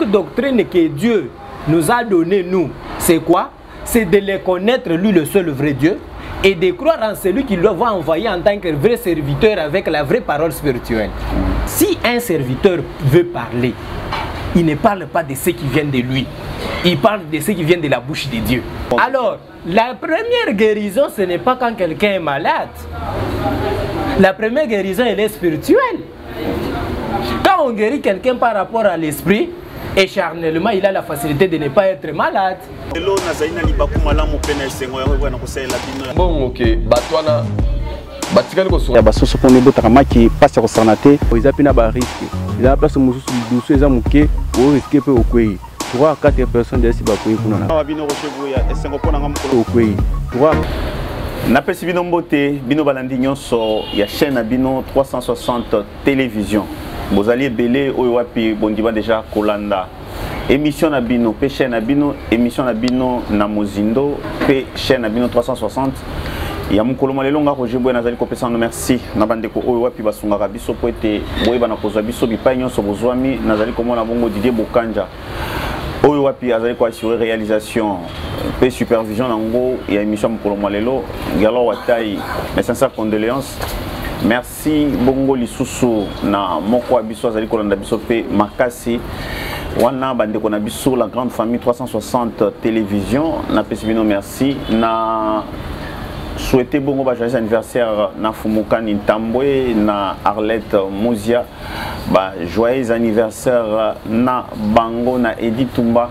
l'unique doctrine que Dieu nous a donnée, nous, c'est quoi? C'est de les connaître, lui, le seul vrai Dieu, et de croire en celui qui va envoyer en tant que vrai serviteur avec la vraie parole spirituelle. Si un serviteur veut parler, il ne parle pas de ce qui vient de lui. Il parle de ce qui vient de la bouche de Dieu. Alors, la première guérison, ce n'est pas quand quelqu'un est malade. La première guérison, elle est spirituelle. Quand on guérit quelqu'un par rapport à l'esprit, et charnellement, il a la facilité de ne pas être malade. Bon, ok. Batouana. Batikali ko so. Ya basoso pone botaka maki passe ko sanate. Oza pina ba risque. Il a place mususu douce eza muke o risque pe okwei. 3 à 4 personnes desi ba kwei kuna. Na bino ko chebuya esengo pona ngam ko okwei. 3 Napesi bino mbote bino balandi nyonso ya chaîne na bino 360 télévision. Bozali ebele oyo wapi bondiba déjà kolanda. Émission na bino, pe chaîne na bino, émission na bino na Mozindo, pe chaîne na bino 360. Ya mukolo malelo nga ko jebwe nazali ko pesa no merci na bandeko oyo wapi basungaka biso po ete boye bana kozwa biso bipai nyonso bozwami nazali komona bongo Didier Bokanja oyo wapi azali ko assurer réalisation pe supervision nango ya émission mukolo malelo galo watai mes sincères condoléances. Merci bongo lisusu na moko abiso azali kolanda biso pe makasi wana bandeko na biso la grande famille 360 télévision na pesibino merci na souhaiter bongo ba joyeux anniversaire na Fumukani Ntambwe na Arlette Mozia ba joyeux anniversaire na bango na Edith Tumba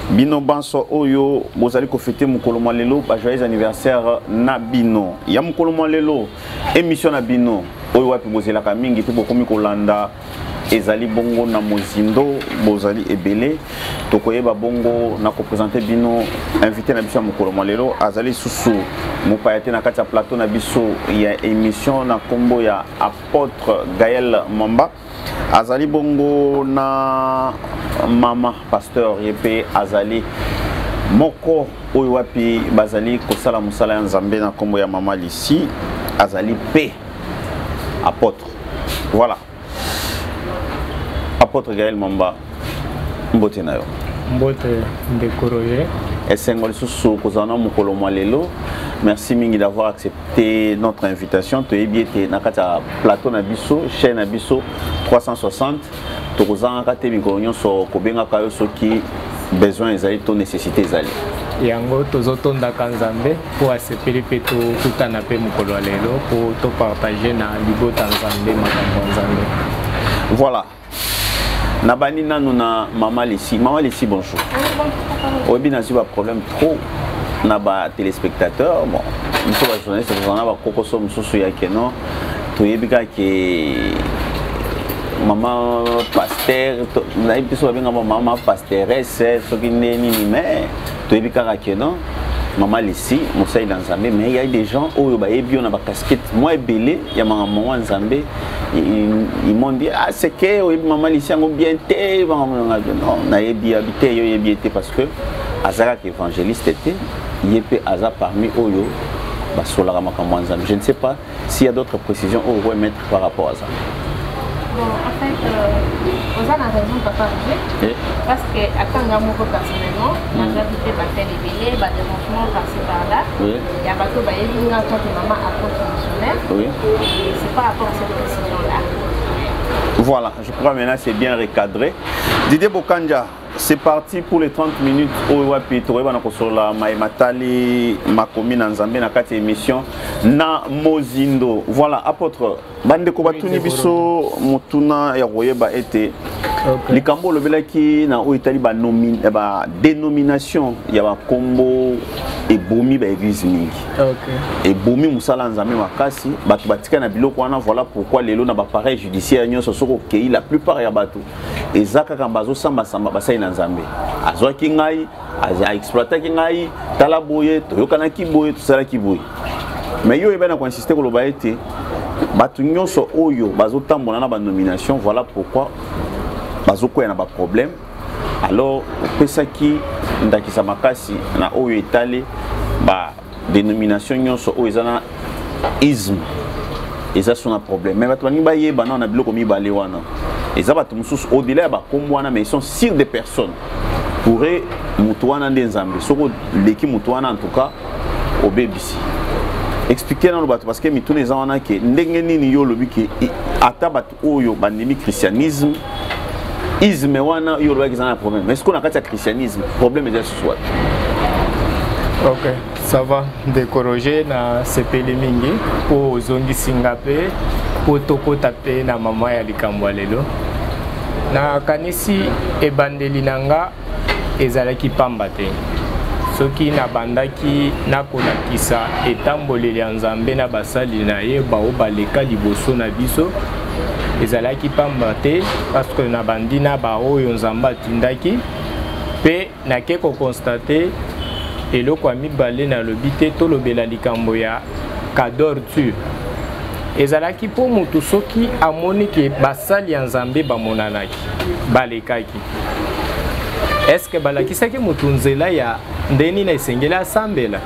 bino banso oyo bozali ko fêter mukolo malelo ba joyeux anniversaire na bino ya mukolo malelo émission na bino oyo wapi bozela ka mingi pe bokomi kolanda ezali bongo na Mozindo bozali ebele tokoyeba bongo na ko présenter bino invité na biso mukolo malelo azali susu mopayate na kati ya plateau na biso ya émission na kombo ya apôtre Gaël Mamba azali bongo na mama pasteur yepe azali moko oyo wapi bazali kosala musala ya Nzambe na kombo ya mama Lisi azali pe apôtre. Voilà. Apôtre Gaël Mamba mbote na yo. Mbote ndekoroye. Esengoli susu kozana mukolo malelo. Merci mingi d'avoir accepté notre invitation. Tu es bien na kata plateau na biso, chaîne na biso 360. Tokozanga kate mikolo nyonso kobenga kayo soki besoin ezali to nécessité ezali. Yango tozotonda kanzambe pour asepeli pe to tutana pe mukolo lelo pour to partager na libota nzambe makambo nzambe. Voilà. Nabani nanu na Mama Lisi. Mama Lisi, bonjour. Obi na pas problème trop na ba téléspectateurs. Bon, nous sommes journalistes, nous en avons kokoso mususu ya keno. To yebika ke maman pasteur, na biso benga maman pasteuresse, soki neni mais to yebika ka keno. Maman Lisi, Moussa Nzambe, mais il y a des gens où ils ont des casquettes. Moi, belé, il y a maman Nzambe, ils m'ont dit ah c'est que maman Lisi a bien été, non, on a bien habité parce que Azara qui évangéliste était, il y a Azara parmi eux, je ne sais pas s'il y a d'autres précisions où vous mettre par rapport à ça. Bon, en fait, vous avez raison, papa, parce que, à quand personnellement, j'ai habité par faire des billets, des dérangements par-ci par-là. Il y a pas de maman apôtre missionnaire. Et c'est par rapport à cette précision-là. Voilà, je crois maintenant c'est bien recadré. Didier Bokanja, c'est parti pour les 30 minutes. La Maïmatali, Makomi, Nzambe, na kati émission na Mozindo. Voilà, apôtre. Bande Kobatuni Biso, Motuna, Yaroyeba était. Likambo le belaki na o Italie ba dénomination ya ba kombo et bomi ba église mingi. Et bomi musala nzambe makasi batu batika na biloko wana voilà pourquoi lelo na ba pareil judiciaire nyonso soko kei la plupart ya bato ezaka kambazo samba samba basai na nzambe. Azwa kingai, a exploiter kingai, tala boye, toyokana ki boye, tosala ki boye. Mais yo eba na consister ko loba ete batu nyonso oyo bazotambola na ba nomination voilà pourquoi bazoko ya na ba problème. Alors pesaki ndakisa makasi na oyo etale ba dénomination nyonso oyo ezana isme eza sona problème mais bato bani ba yeba na biloko mibale wana Et ça va au-delà de mais ils sont sur des personnes. Pourrait Moutouana des Zambie. L'équipe Moutouana en tout cas au BBC. Expliquez dans le bateau parce que tous les gens qui n'engagent yo lobby qui atabat oyo bandemi christianisme. Isme wana yo lobby un problème. Mais est-ce qu'on a un christianisme? Problème est déjà ce soir. Ok, ça va décourager na sepele mingi pour zongi Singapé pour toko taper na mama ya likambo lelo. Na kanisi ebandeli nanga ezalaki pamba te. Soki na bandaki na kolakisa etamboleli ya Nzambe na basali na ye bao baleka liboso na biso ezalaki pamba te parce que na bandina ba oyo Nzamba tindaki pe na ke ko constater eloko mibale na lobite to lobela likambo ya kadorture ezalaki po mutu soki amoni ke basali ya Nzambe bamonanaki balekaki. Est-ce que balakisaki mutu nzela ya ndeni na esengela sambela?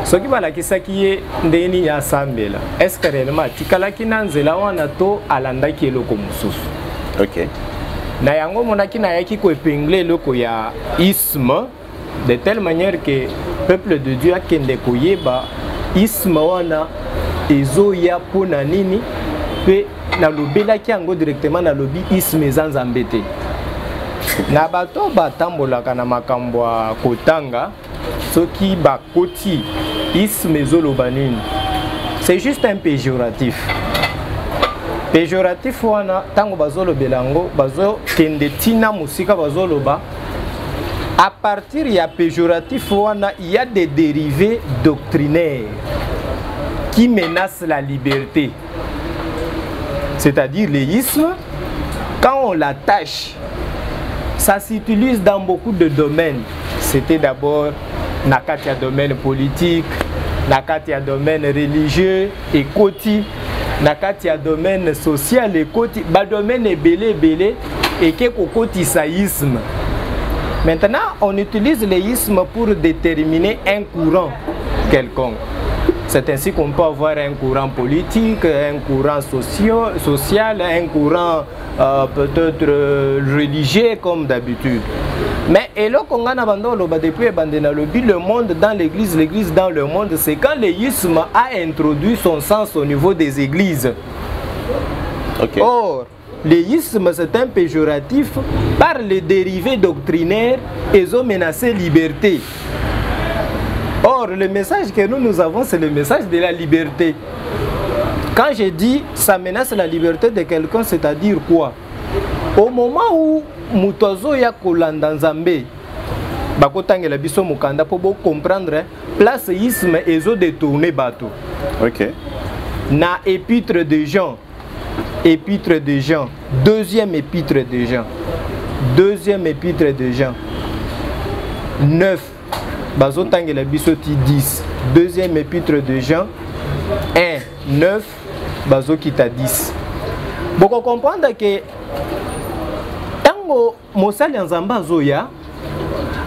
Soki balakisaki ye ndeni ya sambela, est-ce que réellement tikalaki na nzela wana to alandaki eloko mususu? OK. Na yango monaki na yaki ko épingler eloko ya isme de telle manière que peuple de Dieu akende koyeba isme wana ezoya pona nini pe na lobelaki yango directement na lobi isme za Nzambe te. Na bato batambolaka na makambo ya kotanga soki bakoti isme zoloba nini, c'est juste un péjoratif. Péjoratif wana tango bazolobela yango bazokende tina musika bazoloba. À partir ya péjoratif wana, il y a des dérivés doctrinaires qui menacent la liberté. C'est-à-dire l'isme, quand on l'attache, ça s'utilise dans beaucoup de domaines. C'était d'abord nakatia domaine politique, nakatia domaine religieux, écoti, nakatia domaine social, écoti, ba domaine belé et que kokoti saïsme. Maintenant, on utilise l'isme pour déterminer un courant quelconque. C'est ainsi qu'on peut avoir un courant politique, un courant social, un courant peut-être religieux comme d'habitude. Mais depuis le monde dans l'église, l'église dans le monde, c'est quand l'isme a introduit son sens au niveau des églises. Okay. Or, l'isme c'est un péjoratif par les dérivés doctrinaires et ont menacé liberté. Or, le message que nous avons, c'est le message de la liberté. Quand je dis ça menace la liberté de quelqu'un, c'est-à-dire quoi? Au moment où Mutozo ya kolanda Nzambe, bakotangela biso mukanda pour comprendre place isme ezo détourner bateau. OK. Na épître de Jean. Épître de Jean, deuxième épître de Jean, deuxième épître de Jean, 9, bazotangela bisoti 10, deuxième épître de Jean, 1, 9, bazokita 10. Vous comprenez que tango mosali Nzamba zoya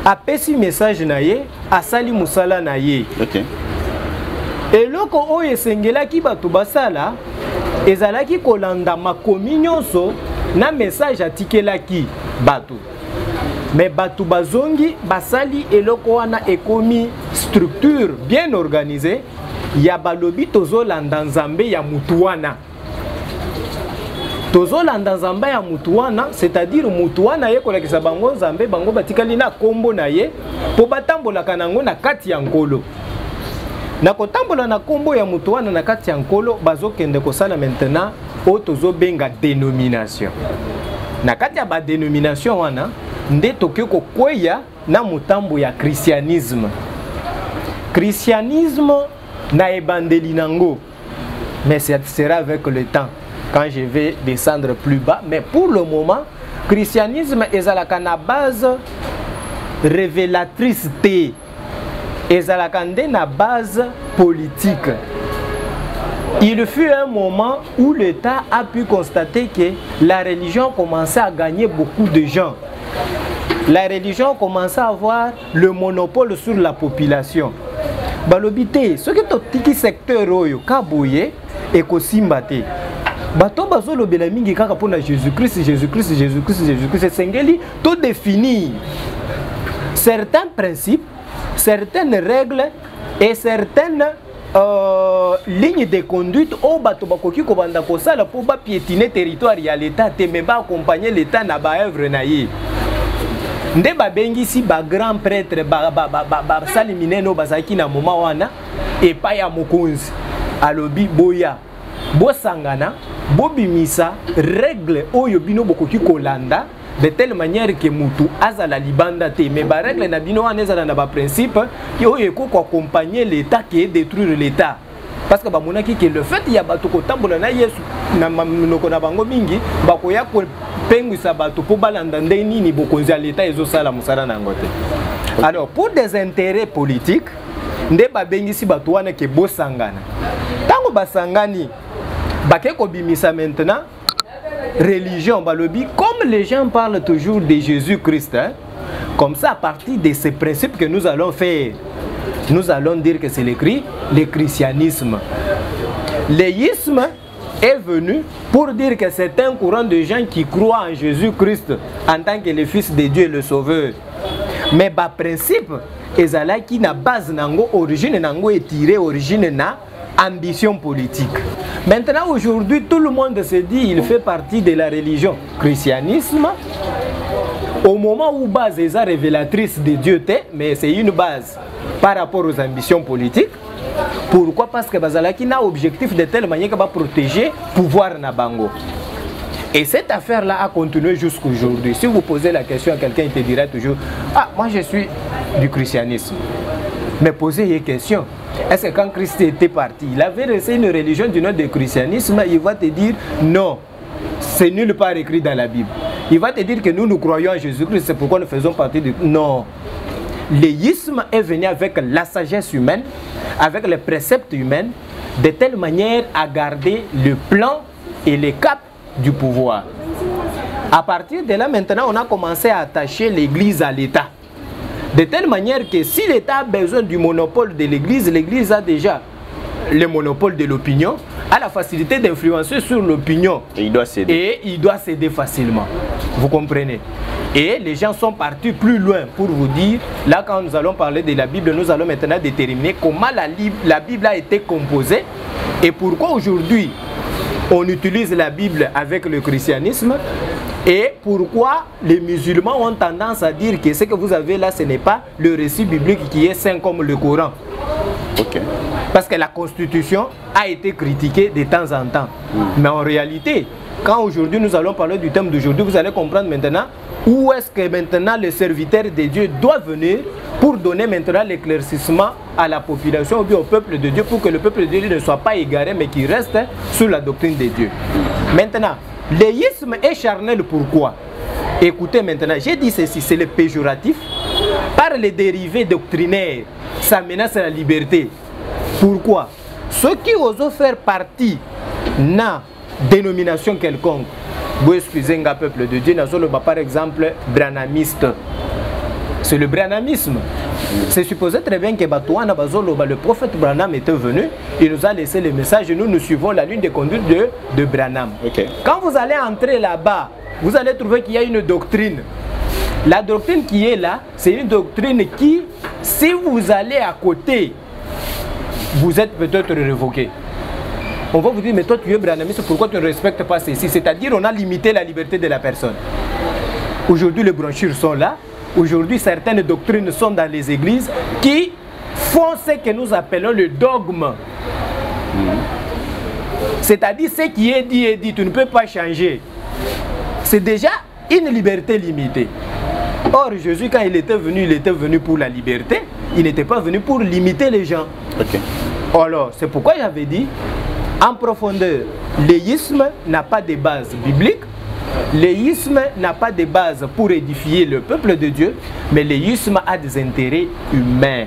apesi message na ye, asali musala na ye. OK. Et loko oyo esengelaki bato basala ezalaki kolanda makomi nyonso na message atikelaki bato. Mais bato bazongi basali eloko wana ekomi structure bien organisée ya balobi tozolanda Nzambe ya mutu wana. Tozolanda Nzambe ya mutu wana, c'est-à-dire mutu wana ye kolakisa bango Nzambe bango batikali na kombo na ye po batambolaka nango na kati ya nkolo. Na kotambola na kombo ya mutu wana na kati ya nkolo bazokende kosala maintenant o tozo benga dénomination. Na kati ya ba dénomination wana nde toke kokweya na mutambo ya christianisme. Christianisme na ebandeli nango. Mais ça sera avec le temps quand je vais descendre plus bas. Mais pour le moment, christianisme ezalaka na base révélatrice te. Ezalaka nde na base politique. Il fut un moment où l'État a pu constater que la religion commençait à gagner beaucoup de gens. La religion commençait à avoir le monopole sur la population. Balobité, ce qui est au secteur oyo, kaboye et kosimbate. bato bazolobela mingi kaka mpona Jésus-Christ, Jésus-Christ, Jésus-Christ, Jésus-Christ, esengeli to définir certains principes, certaines règles et certaines lignes de conduite au bato bakoki kobanda kosala pour ba piétiner territoire ya l'état te mais ba accompagner l'état na ba œuvre na ye. Nde ba bengisi ba grand prêtre ba salimineno bazaki na moma wana et pa ya mokonzi alobi boya bosangana bobimisa règle oyo bino bokoki kolanda de telle manière que mutu azala libanda te mais ba règle na bino wana ezala na ba principe oyo ekoko accompagner l'état qui est détruire l'état parce que ba monaki que le fait ya bato ko tambola na Yesu na minoko na bango mingi bakoya ko pengwisa bato po balanda ndeni ni bokonzi ya l'état ezosala musala na ngote. Alors pour des intérêts politiques nde ba bengisi bato wana ke bosangana tango basangani bakeko bimisa maintenant religion balobi comme les gens parlent toujours de Jésus-Christ hein? Comme ça à partir de ces principes que nous allons faire nous allons dire que c'est le christianisme. L'éisme est venu pour dire que c'est un courant de gens qui croient en Jésus-Christ en tant que le Fils de Dieu et le Sauveur. Mais par principe ezala qui na base nango origine nango est tiré origine na ambition politique. Maintenant aujourd'hui tout le monde se dit il fait partie de la religion christianisme. Au moment où base est révélatrice de Dieu, mais c'est une base par rapport aux ambitions politiques. Pourquoi? Parce que Bazalaki n'a objectif de telle manière qu'il va protéger le pouvoir Nabango. Et cette affaire-là a continué jusqu'aujourd'hui. Si vous posez la question à quelqu'un, il te dira toujours « Ah, moi je suis du christianisme. » Mais posez une question. Est-ce que quand Christ était parti, il avait resté une religion du nom de christianisme? Il va te dire « Non, c'est nulle part écrit dans la Bible. » Il va te dire que nous croyons en Jésus-Christ, c'est pourquoi nous faisons partie de... Non. L'éisme est venu avec la sagesse humaine, avec les préceptes humains, de telle manière à garder le plan et le cap du pouvoir. À partir de là, maintenant, on a commencé à attacher l'Église à l'État. De telle manière que si l'État a besoin du monopole de l'Église, l'Église a déjà le monopole de l'opinion, a la facilité d'influencer sur l'opinion. Et il doit céder. Et il doit céder facilement. Vous comprenez? Et les gens sont partis plus loin pour vous dire, là quand nous allons parler de la Bible, nous allons maintenant déterminer comment la Bible a été composée et pourquoi aujourd'hui on utilise la Bible avec le christianisme et pourquoi les musulmans ont tendance à dire que ce que vous avez là, ce n'est pas le récit biblique qui est saint comme le Coran. Okay. Parce que la Constitution a été critiquée de temps en temps. Mais en réalité, quand aujourd'hui nous allons parler du thème d'aujourd'hui, vous allez comprendre maintenant où est-ce que maintenant le serviteur de Dieu doit venir pour donner maintenant l'éclaircissement à la population ou bien au peuple de Dieu pour que le peuple de Dieu ne soit pas égaré mais qu'il reste sous la doctrine de Dieu. Maintenant, l'éisme est charnel pourquoi? Écoutez maintenant, j'ai dit ceci, c'est le péjoratif. Par les dérivés doctrinaires, ça menace la liberté. Pourquoi? Ceux qui osent faire partie na dénomination quelconque, vous excusez un peuple de Dieu, par exemple, branamiste. C'est le branamisme. C'est supposé très bien que le prophète Branham était venu, il nous a laissé le message et nous suivons la ligne de conduite de Branham. Okay. Quand vous allez entrer là-bas, vous allez trouver qu'il y a une doctrine. La doctrine qui est là, c'est une doctrine qui, si vous allez à côté, vous êtes peut-être révoqué. On va vous dire, mais toi tu es branamiste, pourquoi tu ne respectes pas ceci? C'est-à-dire on a limité la liberté de la personne. Aujourd'hui les brochures sont là. Aujourd'hui certaines doctrines sont dans les églises qui font ce que nous appelons le dogme. C'est-à-dire ce qui est dit, tu ne peux pas changer. C'est déjà une liberté limitée. Or Jésus quand il était venu pour la liberté. Il n'était pas venu pour limiter les gens. Okay. Alors c'est pourquoi j'avais dit en profondeur, l'éisme n'a pas de base biblique, l'éisme n'a pas de base pour édifier le peuple de Dieu, mais l'éisme a des intérêts humains,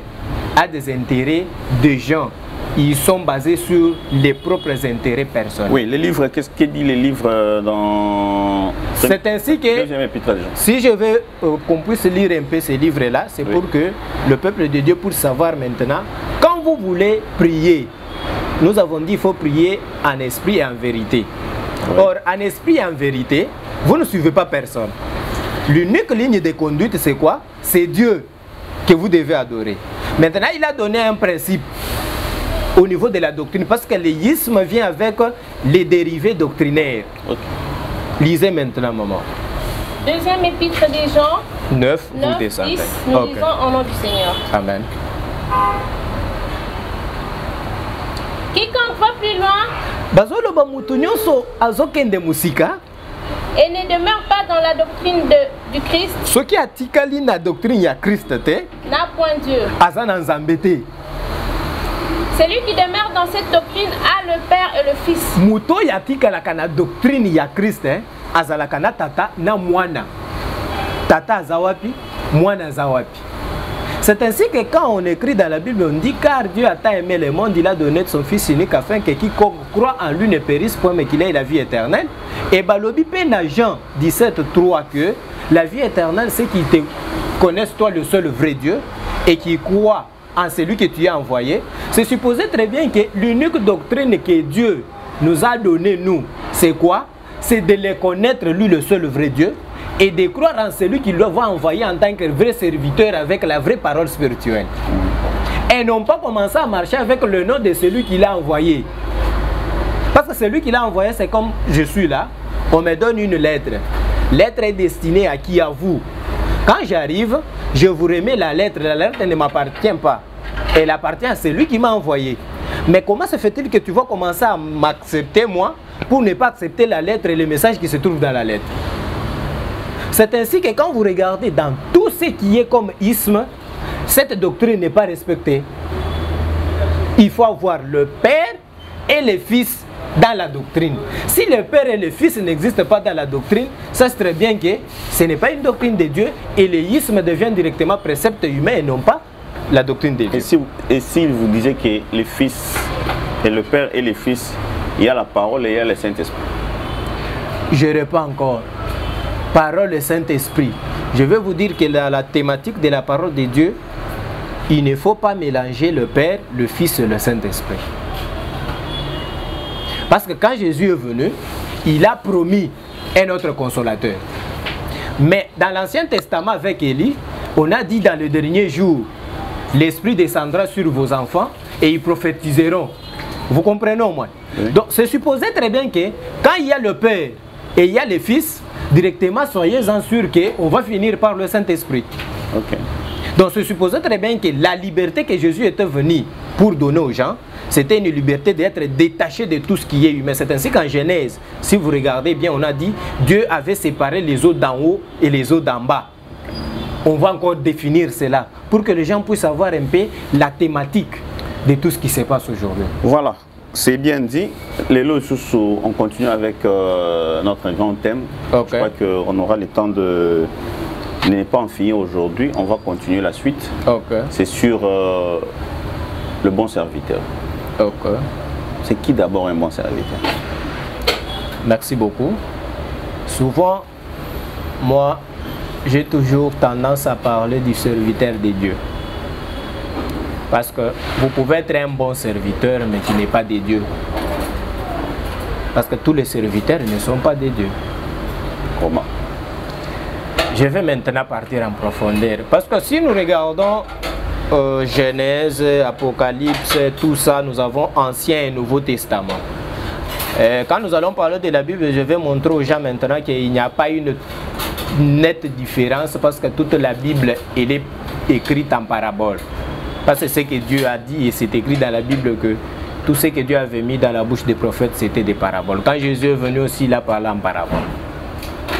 a des intérêts de gens. Ils sont basés sur les propres intérêts personnels. Oui, les livres, qu'est-ce que dit les livres dans... C'est ainsi que, si je veux qu'on puisse lire un peu ces livres-là, c'est pour que le peuple de Dieu puisse savoir maintenant, quand vous voulez prier, nous avons dit qu'il faut prier en esprit et en vérité. Oui. Or, en esprit et en vérité, vous ne suivez pas personne. L'unique ligne de conduite, c'est quoi? C'est Dieu que vous devez adorer. Maintenant, il a donné un principe au niveau de la doctrine, parce que l'isme vient avec les dérivés doctrinaires. Okay. Lisez maintenant, maman. Deuxième épître des Jean 9, 10, nous lisons au nom du Seigneur. Amen. Quiconque va plus loin et ne demeure pas dans la doctrine du Christ, ce qui a tikali na doctrine ya Christ n'a point Dieu. Celui qui demeure dans cette doctrine a le Père et le Fils. Muto ya tikala kana doctrine ya Christ azalaka na tata na mwana. Tata azawapi, mwana azawapi. C'est ainsi que quand on écrit dans la Bible, on dit car Dieu a tant aimé le monde, il a donné de son Fils unique afin que quiconque croit en lui ne périsse point mais qu'il ait la vie éternelle. Et balobi pena Jean 17:3 que la vie éternelle c'est qu'ils te connaissent toi le seul vrai Dieu et qui croient en celui que tu as envoyé. C'est supposé très bien que l'unique doctrine que Dieu nous a donné nous, c'est quoi? C'est de le connaître lui le seul vrai Dieu et de croire en celui qui va envoyer en tant que vrai serviteur avec la vraie parole spirituelle. Et non pas commencer à marcher avec le nom de celui qui l'a envoyé. Parce que celui qui l'a envoyé, c'est comme je suis là, on me donne une lettre. Lettre est destinée à qui? À vous. Quand j'arrive, je vous remets la lettre ne m'appartient pas. Elle appartient à celui qui m'a envoyé. Mais comment se fait-il que tu vas commencer à m'accepter moi pour ne pas accepter la lettre et le message qui se trouve dans la lettre? C'est ainsi que quand vous regardez dans tout ce qui est comme isme, cette doctrine n'est pas respectée. Il faut avoir le Père et le Fils dans la doctrine. Si le Père et le Fils n'existent pas dans la doctrine, ça c'est très bien que ce n'est pas une doctrine de Dieu et l'isme devient directement précepte humain et non pas la doctrine de Dieu. Et si vous disiez que le Fils et le Père et le Fils, il y a la parole et il y a le Saint-Esprit? Je réponds encore. Parole et Saint-Esprit. Je vais vous dire que dans la thématique de la parole de Dieu, il ne faut pas mélanger le Père, le Fils et le Saint-Esprit. Parce que quand Jésus est venu, il a promis un autre consolateur. Mais dans l'Ancien Testament avec Élie, on a dit dans le dernier jour, l'Esprit descendra sur vos enfants et ils prophétiseront. Vous comprenez au moins? Oui. Donc c'est supposé très bien que quand il y a le Père et il y a le Fils, directement soyez-en sûrs qu'on va finir par le Saint-Esprit. Okay. Donc c'est supposé très bien que la liberté que Jésus était venu pour donner aux gens, c'était une liberté d'être détaché de tout ce qui est humain. C'est ainsi qu'en Genèse, si vous regardez bien, on a dit Dieu avait séparé les eaux d'en haut et les eaux d'en bas. On va encore définir cela pour que les gens puissent avoir un peu la thématique de tout ce qui se passe aujourd'hui. Voilà, c'est bien dit. Les lots sous, on continue avec notre grand thème. Okay. Je crois qu'on aura le temps de ne pas en finir aujourd'hui. On va continuer la suite. Okay. C'est sur le bon serviteur. Okay. C'est qui d'abord un bon serviteur? Merci beaucoup. Souvent, moi, j'ai toujours tendance à parler du serviteur de Dieu. Parce que vous pouvez être un bon serviteur, mais qui n'est pas de Dieu. Parce que tous les serviteurs ne sont pas de Dieu. Comment? Je vais maintenant partir en profondeur. Parce que si nous regardons Genèse, Apocalypse, tout ça, nous avons Ancien et Nouveau Testament. Quand nous allons parler de la Bible, je vais montrer aux gens maintenant qu'il n'y a pas une nette différence parce que toute la Bible elle est écrite en parabole. Parce que c'est ce que Dieu a dit et c'est écrit dans la Bible que tout ce que Dieu avait mis dans la bouche des prophètes c'était des paraboles. Quand Jésus est venu aussi, il a parlé en parabole.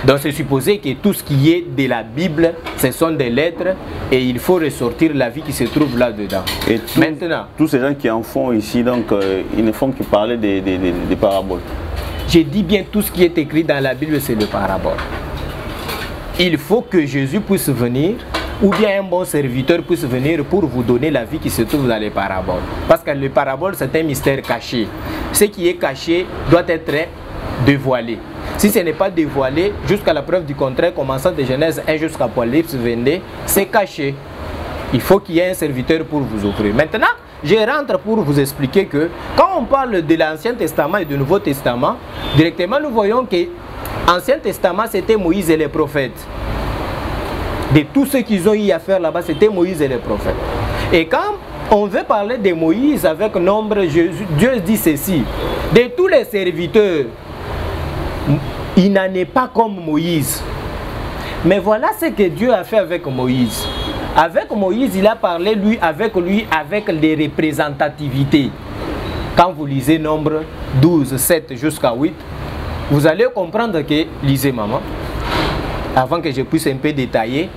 Donc c'est supposé que tout ce qui est de la Bible, ce sont des lettres et il faut ressortir la vie qui se trouve là-dedans. Et maintenant, tous ces gens qui en font ici, donc ils ne font que parler des paraboles. J'ai dit bien tout ce qui est écrit dans la Bible, c'est le parabole. Il faut que Jésus puisse venir ou bien un bon serviteur puisse venir pour vous donner la vie qui se trouve dans les paraboles. Parce que les paraboles, c'est un mystère caché. Ce qui est caché doit être dévoilé. Si ce n'est pas dévoilé, jusqu'à la preuve du contraire, commençant de Genèse 1 jusqu'à Apocalypse 22, c'est caché. Il faut qu'il y ait un serviteur pour vous offrir. Maintenant, je rentre pour vous expliquer que quand on parle de l'Ancien Testament et du Nouveau Testament, directement nous voyons que l'Ancien Testament c'était Moïse et les prophètes. De tout ce qu'ils ont eu à faire là-bas, c'était Moïse et les prophètes. Et quand on veut parler de Moïse avec nombre, Dieu dit ceci: de tous les serviteurs, il n'en est pas comme Moïse. Mais voilà ce que Dieu a fait avec Moïse. Avec Moïse, il a parlé avec les représentativités. Quand vous lisez nombre 12, 7 jusqu'à 8, vous allez comprendre que, lisez maman, avant que je puisse un peu détailler,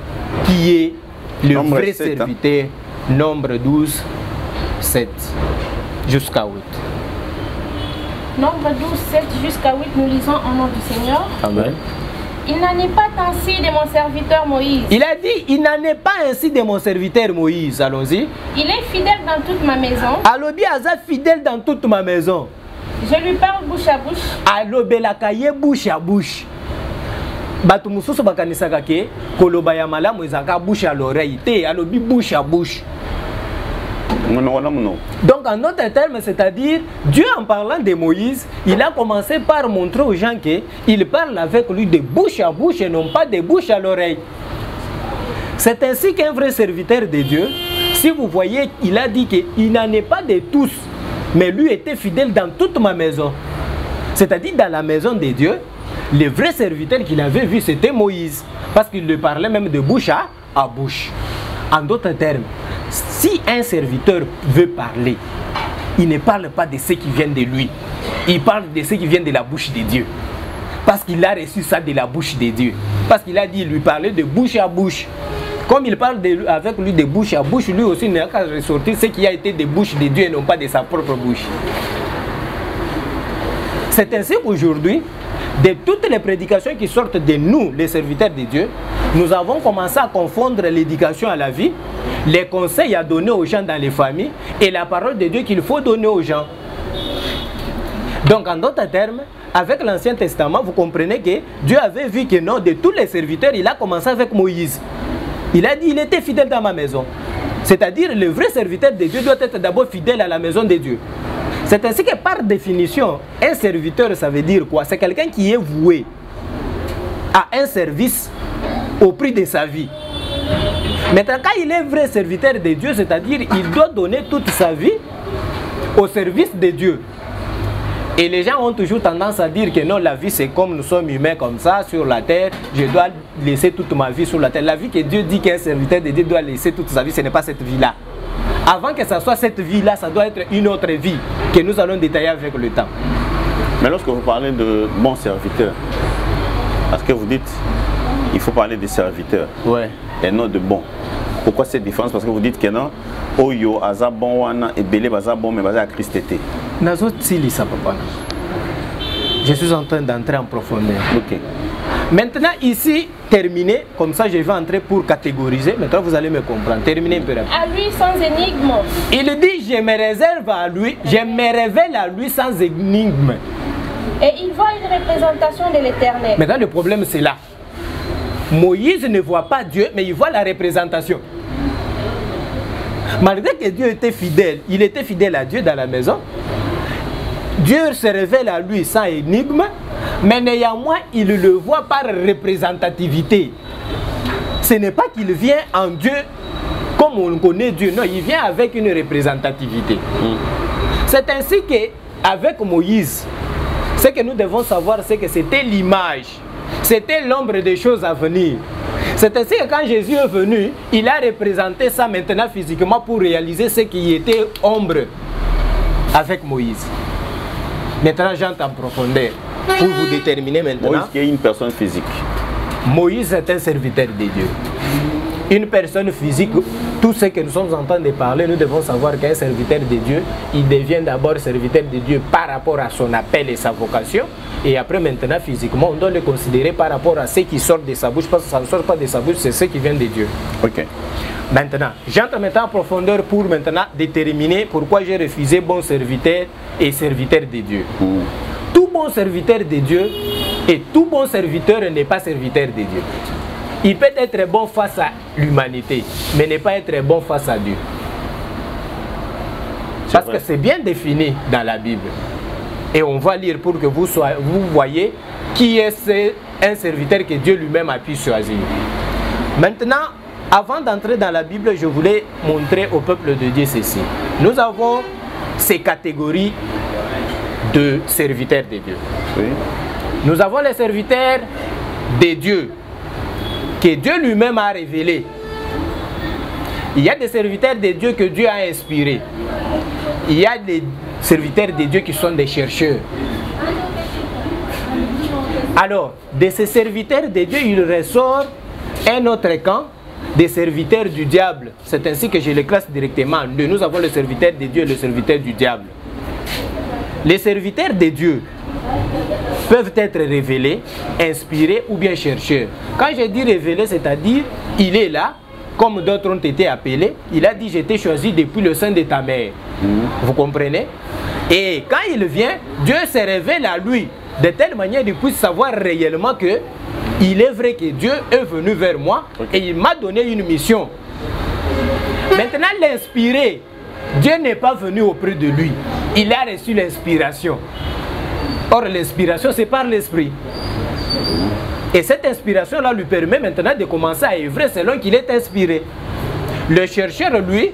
qui est le nombre vrai 7, serviteur, nombre 12, 7 jusqu'à 8. Nombre 12, 7 jusqu'à 8, nous lisons au nom du Seigneur. Amen. Il n'en est pas ainsi de mon serviteur Moïse. Il a dit, il n'en est pas ainsi de mon serviteur Moïse. Allons-y. Il est fidèle dans toute ma maison. Alobi aza fidèle dans toute ma maison. Je lui parle bouche à bouche. Alobe la kaye bouche à bouche. Batu mususu bakanisaka ke koloba ya malamu ezaka bouche à l'oreille. Te alobi bouche à bouche. Donc en d'autres termes, c'est-à-dire, Dieu en parlant de Moïse, il a commencé par montrer aux gens qu'il parle avec lui de bouche à bouche et non pas de bouche à l'oreille. C'est ainsi qu'un vrai serviteur de Dieu, si vous voyez, il a dit qu'il n'en est pas de tous, mais lui était fidèle dans toute ma maison. C'est-à-dire dans la maison de Dieu, le vrai serviteur qu'il avait vu, c'était Moïse. Parce qu'il lui parlait même de bouche à bouche. En d'autres termes, si un serviteur veut parler, il ne parle pas de ce qui vient de lui. Il parle de ce qui vient de la bouche de Dieu. Parce qu'il a reçu ça de la bouche de Dieu. Parce qu'il a dit, il lui parlait de bouche à bouche. Comme il parle avec lui de bouche à bouche, lui aussi n'a qu'à ressortir ce qui a été de bouche de Dieu et non pas de sa propre bouche. C'est ainsi qu'aujourd'hui, de toutes les prédications qui sortent de nous, les serviteurs de Dieu, nous avons commencé à confondre l'éducation à la vie, les conseils à donner aux gens dans les familles et la parole de Dieu qu'il faut donner aux gens. Donc en d'autres termes, avec l'Ancien Testament, vous comprenez que Dieu avait vu que non, de tous les serviteurs, il a commencé avec Moïse. Il a dit, il était fidèle dans ma maison. C'est-à-dire, le vrai serviteur de Dieu doit être d'abord fidèle à la maison de Dieu. C'est ainsi que par définition, un serviteur, ça veut dire quoi? C'est quelqu'un qui est voué à un service au prix de sa vie. Maintenant, quand il est vrai serviteur de Dieu, c'est-à-dire il doit donner toute sa vie au service de Dieu. Et les gens ont toujours tendance à dire que non, la vie c'est comme nous sommes humains comme ça sur la terre, je dois laisser toute ma vie sur la terre. La vie que Dieu dit qu'un serviteur de Dieu doit laisser toute sa vie, ce n'est pas cette vie-là. Avant que ça soit cette vie-là, ça doit être une autre vie que nous allons détailler avec le temps. Mais lorsque vous parlez de bons serviteurs, parce que vous dites il faut parler des serviteurs, ouais, et non de bons. Pourquoi cette différence? Parce que vous dites que non, Oyo, Aza bon, Wana, et Belé, Baza bon, mais Baza Christ était. Je suis en train d'entrer en profondeur. Ok. Maintenant, ici, terminé, comme ça je vais entrer pour catégoriser. Maintenant, vous allez me comprendre. Terminé un peu rapide. À lui sans énigme. Il dit, je me réserve à lui, je me révèle à lui sans énigme. Et il voit une représentation de l'Éternel. Maintenant, le problème, c'est là. Moïse ne voit pas Dieu, mais il voit la représentation. Malgré que Dieu était fidèle, il était fidèle à Dieu dans la maison. Dieu se révèle à lui sans énigme, mais néanmoins, il le voit par représentativité. Ce n'est pas qu'il vient en Dieu comme on connaît Dieu, non, il vient avec une représentativité. C'est ainsi qu'avec Moïse, ce que nous devons savoir, c'est que c'était l'image. C'était l'ombre des choses à venir. C'est ainsi que quand Jésus est venu, il a représenté ça maintenant physiquement pour réaliser ce qui était ombre avec Moïse. Maintenant, j'entre en profondeur pour vous déterminer maintenant. Moïse qui est une personne physique. Moïse est un serviteur de Dieu. Une personne physique, tout ce que nous sommes en train de parler, nous devons savoir qu'un serviteur de Dieu, il devient d'abord serviteur de Dieu par rapport à son appel et sa vocation. Et après, maintenant, physiquement, on doit le considérer par rapport à ce qui sort de sa bouche. Parce que ça ne sort pas de sa bouche, c'est ce qui vient de Dieu. Ok. Maintenant, j'entre maintenant en profondeur pour maintenant déterminer pourquoi j'ai refusé bon serviteur et serviteur de Dieu. Tout bon serviteur de Dieu et tout bon serviteur n'est pas serviteur de Dieu. Il peut être bon face à l'humanité, mais ne pas être bon face à Dieu. Parce que c'est bien défini dans la Bible. Et on va lire pour que vous voyez qui est un serviteur que Dieu lui-même a pu choisir. Maintenant, avant d'entrer dans la Bible, je voulais montrer au peuple de Dieu ceci. Nous avons ces catégories de serviteurs de Dieu. Oui. Nous avons les serviteurs de Dieu que Dieu lui-même a révélés. Il y a des serviteurs de Dieu que Dieu a inspirés. Il y a des serviteurs de Dieu qui sont des chercheurs. Alors, de ces serviteurs de Dieu, il ressort un autre camp des serviteurs du diable. C'est ainsi que je les classe directement en deux. Nous avons le serviteur de Dieu et le serviteur du diable. Les serviteurs de Dieu peuvent être révélés, inspirés ou bien chercheurs. Quand je dis révélé, c'est-à-dire il est là, comme d'autres ont été appelés. Il a dit, je t'ai choisi depuis le sein de ta mère. Vous comprenez? Et quand il vient, Dieu se révèle à lui de telle manière qu'il puisse savoir réellement que il est vrai que Dieu est venu vers moi et il m'a donné une mission. Maintenant, l'inspiré, Dieu n'est pas venu auprès de lui. Il a reçu l'inspiration. Or, l'inspiration, c'est par l'esprit. Et cette inspiration-là lui permet maintenant de commencer à œuvrer selon qu'il est inspiré. Le chercheur, lui,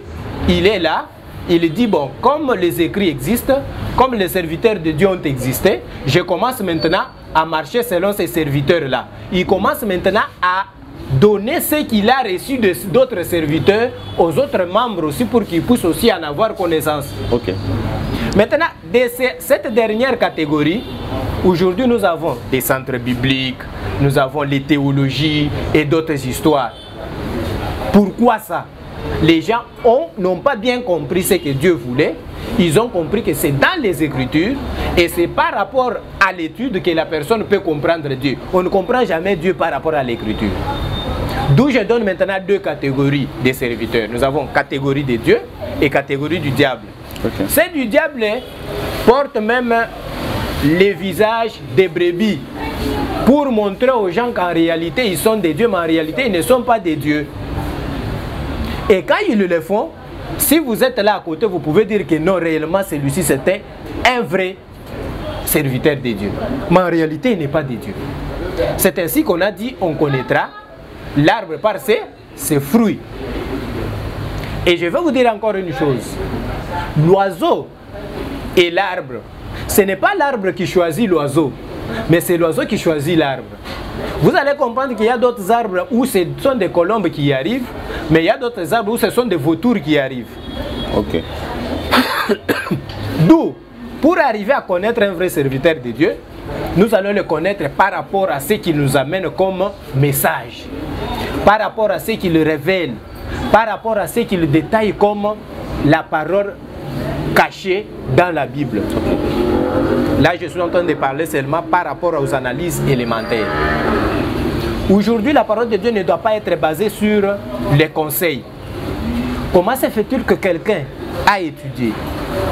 il est là. Il dit, bon, comme les écrits existent, comme les serviteurs de Dieu ont existé, je commence maintenant à marcher selon ces serviteurs-là. Il commence maintenant à donner ce qu'il a reçu d'autres serviteurs aux autres membres aussi pour qu'ils puissent aussi en avoir connaissance. Ok. Maintenant, de cette dernière catégorie, aujourd'hui nous avons des centres bibliques, nous avons les théologies et d'autres histoires. Pourquoi ça? Les gens n'ont pas bien compris ce que Dieu voulait. Ils ont compris que c'est dans les Écritures et c'est par rapport à l'étude que la personne peut comprendre Dieu. On ne comprend jamais Dieu par rapport à l'Écriture. D'où je donne maintenant deux catégories de serviteurs. Nous avons catégorie de Dieu et catégorie du diable. Okay. Ceux du diable portent même les visages des brebis pour montrer aux gens qu'en réalité ils sont des dieux, mais en réalité ils ne sont pas des dieux. Et quand ils le font, si vous êtes là à côté, vous pouvez dire que non, réellement celui-ci c'était un vrai serviteur de Dieu. Mais en réalité il n'est pas des dieux. C'est ainsi qu'on a dit, on connaîtra l'arbre par ses fruits. Et je vais vous dire encore une chose. L'oiseau et l'arbre, ce n'est pas l'arbre qui choisit l'oiseau, mais c'est l'oiseau qui choisit l'arbre. Vous allez comprendre qu'il y a d'autres arbres où ce sont des colombes qui y arrivent, mais il y a d'autres arbres où ce sont des vautours qui y arrivent. Ok. D'où, pour arriver à connaître un vrai serviteur de Dieu, nous allons le connaître par rapport à ce qu'il nous amène comme message, par rapport à ce qu'il révèle, par rapport à ce qu'il détaille comme la parole cachée dans la Bible. Là, je suis en train de parler seulement par rapport aux analyses élémentaires. Aujourd'hui, la parole de Dieu ne doit pas être basée sur les conseils. Comment se fait-il que quelqu'un a étudié,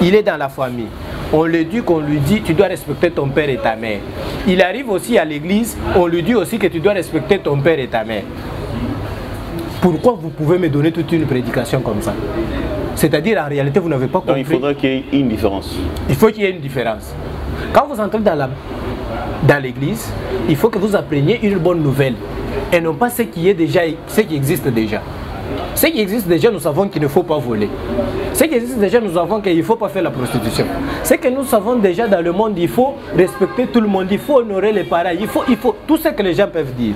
il est dans la famille, on lui dit qu'on lui dit tu dois respecter ton père et ta mère. Il arrive aussi à l'église, on lui dit aussi que tu dois respecter ton père et ta mère. Pourquoi vous pouvez me donner toute une prédication comme ça? C'est-à-dire en réalité vous n'avez pas compris. Donc il faudra qu'il y ait une différence. Il faut qu'il y ait une différence. Quand vous entrez dans l'église, il faut que vous appreniez une bonne nouvelle et non pas ce qui existe déjà. Ce qui existe déjà, nous savons qu'il ne faut pas voler. Ce qui existe déjà, nous savons qu'il ne faut pas faire la prostitution. Ce que nous savons déjà dans le monde, il faut respecter tout le monde, il faut honorer les parents, il faut tout ce que les gens peuvent dire.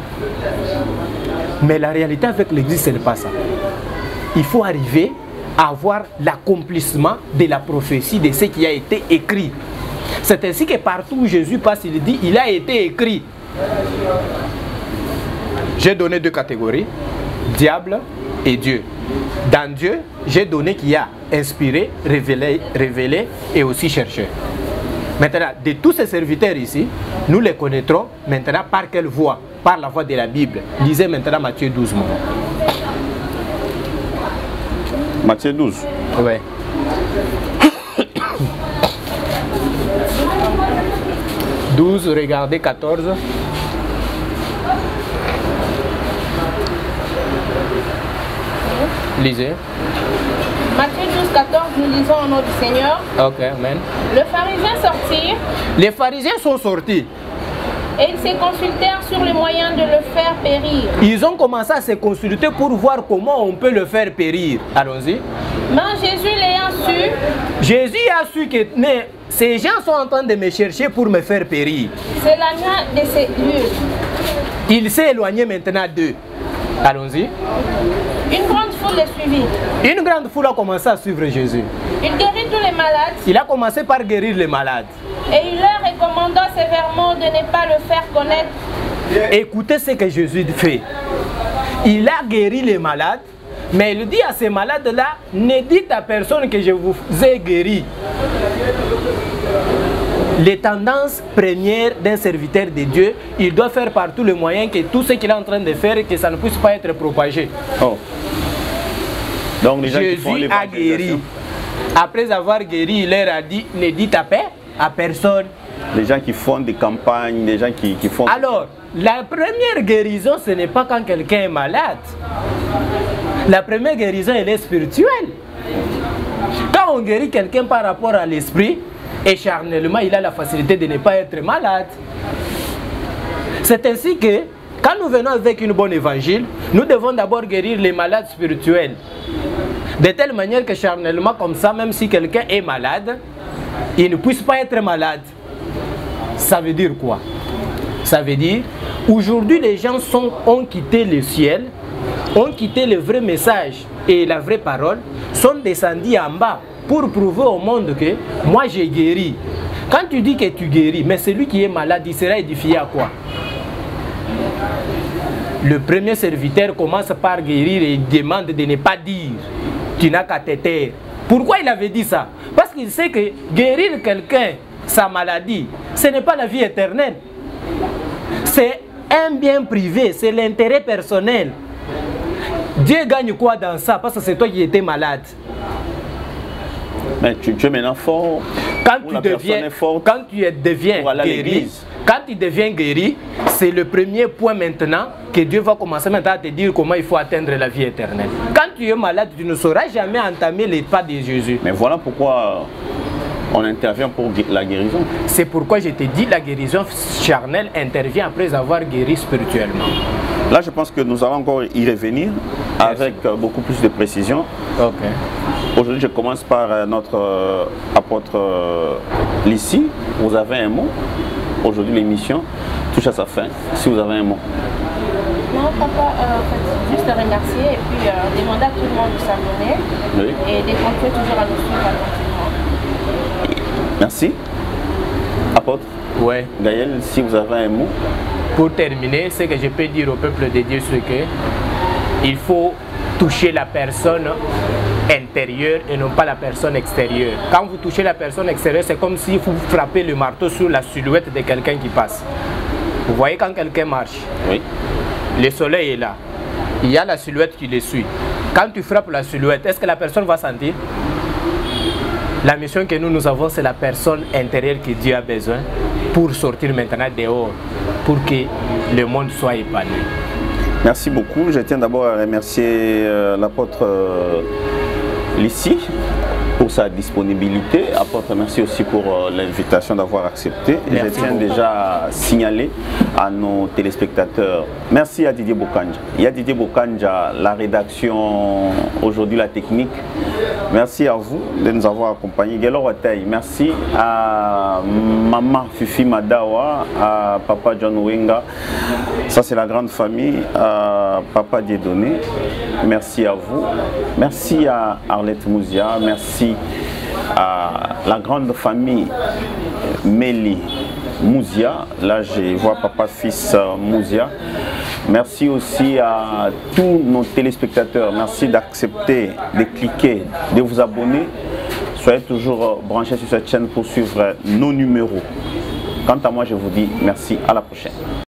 Mais la réalité avec l'église, ce n'est pas ça. Il faut arriver à avoir l'accomplissement de la prophétie de ce qui a été écrit. C'est ainsi que partout où Jésus passe, il dit, il a été écrit. J'ai donné deux catégories, diable et Dieu. Dans Dieu, j'ai donné qu'il y a inspiré, révélé et aussi cherché. Maintenant, de tous ces serviteurs ici, nous les connaîtrons maintenant par quelle voie? Par la voie de la Bible. Lisez maintenant Matthieu 12. Matthieu 12. Oui. Regardez 14. Lisez. Matthieu 12, 14, nous lisons au nom du Seigneur. Ok, amen. Le pharisien sortit. Les pharisiens sont sortis. Et ils se consultèrent sur les moyens de le faire périr. Ils ont commencé à se consulter pour voir comment on peut le faire périr. Allons-y. Mais Jésus l'ayant su. Jésus a su que ces gens sont en train de me chercher pour me faire périr. S'éloigna de ces lieux. Il s'est éloigné maintenant d'eux. Allons-y. Une grande foule les suivit. Une grande foule a commencé à suivre Jésus. Il guérit tous les malades. Il a commencé par guérir les malades. Et il leur recommanda sévèrement de ne pas le faire connaître. Écoutez ce que Jésus fait. Il a guéri les malades, mais il dit à ces malades-là, ne dites à personne que je vous ai guéri. Les tendances premières d'un serviteur de Dieu, il doit faire par tous les moyens que tout ce qu'il est en train de faire, que ça ne puisse pas être propagé. Oh. Donc les gens Jésus qui font a guéri. Après avoir guéri, il leur a dit, ne dites à personne. Les gens qui font des campagnes, les gens qui font... Alors, la première guérison, ce n'est pas quand quelqu'un est malade. La première guérison, elle est spirituelle. Quand on guérit quelqu'un par rapport à l'esprit, et charnellement, il a la facilité de ne pas être malade. C'est ainsi que, quand nous venons avec une bonne évangile, nous devons d'abord guérir les malades spirituels. De telle manière que charnellement, comme ça, même si quelqu'un est malade, il ne puisse pas être malade. Ça veut dire quoi? Ça veut dire, aujourd'hui les gens ont quitté le ciel, ont quitté le vrai message et la vraie parole, sont descendus en bas pour prouver au monde que moi j'ai guéri. Quand tu dis que tu guéris, mais celui qui est malade, il sera édifié à quoi? Le premier serviteur commence par guérir et il demande de ne pas dire tu n'as qu'à te taire. Pourquoi il avait dit ça? Parce qu'il sait que guérir quelqu'un, sa maladie, ce n'est pas la vie éternelle. C'est un bien privé, c'est l'intérêt personnel. Dieu gagne quoi dans ça? Parce que c'est toi qui étais malade. Mais tu es maintenant fort. Quand tu deviens guéri, quand tu deviens guéri, c'est le premier point maintenant que Dieu va commencer maintenant à te dire comment il faut atteindre la vie éternelle. Quand tu es malade, tu ne sauras jamais entamer les pas de Jésus. Mais voilà pourquoi on intervient pour la guérison. C'est pourquoi je te dis la guérison charnelle intervient après avoir guéri spirituellement. Là, je pense que nous allons encore y revenir avec beaucoup plus de précision. Okay. Aujourd'hui, je commence par notre apôtre Lissi. Vous avez un mot? Aujourd'hui, l'émission touche à sa fin. Si vous avez un mot. Non, papa, juste remercier et puis demander à tout le monde de s'abonner et de continuer toujours à nous suivre attentivement. Merci. Apôtre ouais. Gaël, si vous avez un mot. Pour terminer, ce que je peux dire au peuple de Dieu, c'est que il faut toucher la personne intérieure et non pas la personne extérieure. Quand vous touchez la personne extérieure, c'est comme si vous frappez le marteau sur la silhouette de quelqu'un qui passe. Vous voyez quand quelqu'un marche, oui. Le soleil est là, il y a la silhouette qui le suit. Quand tu frappes la silhouette, est-ce que la personne va sentir? La mission que nous avons, c'est la personne intérieure que Dieu a besoin pour sortir maintenant dehors, pour que le monde soit épanoui. Merci beaucoup. Je tiens d'abord à remercier l'apôtre Lissi pour sa disponibilité. Apôtre, merci aussi pour l'invitation d'avoir accepté. Et je tiens déjà à signaler à nos téléspectateurs, merci à Didier Bokanja. Il y a Didier Bokanja, la rédaction, aujourd'hui la technique. Merci à vous de nous avoir accompagnés. Gelo Watay, merci à Maman Fifi Madawa, à Papa John Wenga. Ça c'est la grande famille, à Papa Dieudonné. Merci à vous. Merci à Arlette Mouzia. Merci à la grande famille Mélie Mouzia. Là je vois Papa Fils Mouzia. Merci aussi à tous nos téléspectateurs. Merci d'accepter, de cliquer, de vous abonner. Soyez toujours branchés sur cette chaîne pour suivre nos numéros. Quant à moi, je vous dis merci. À la prochaine.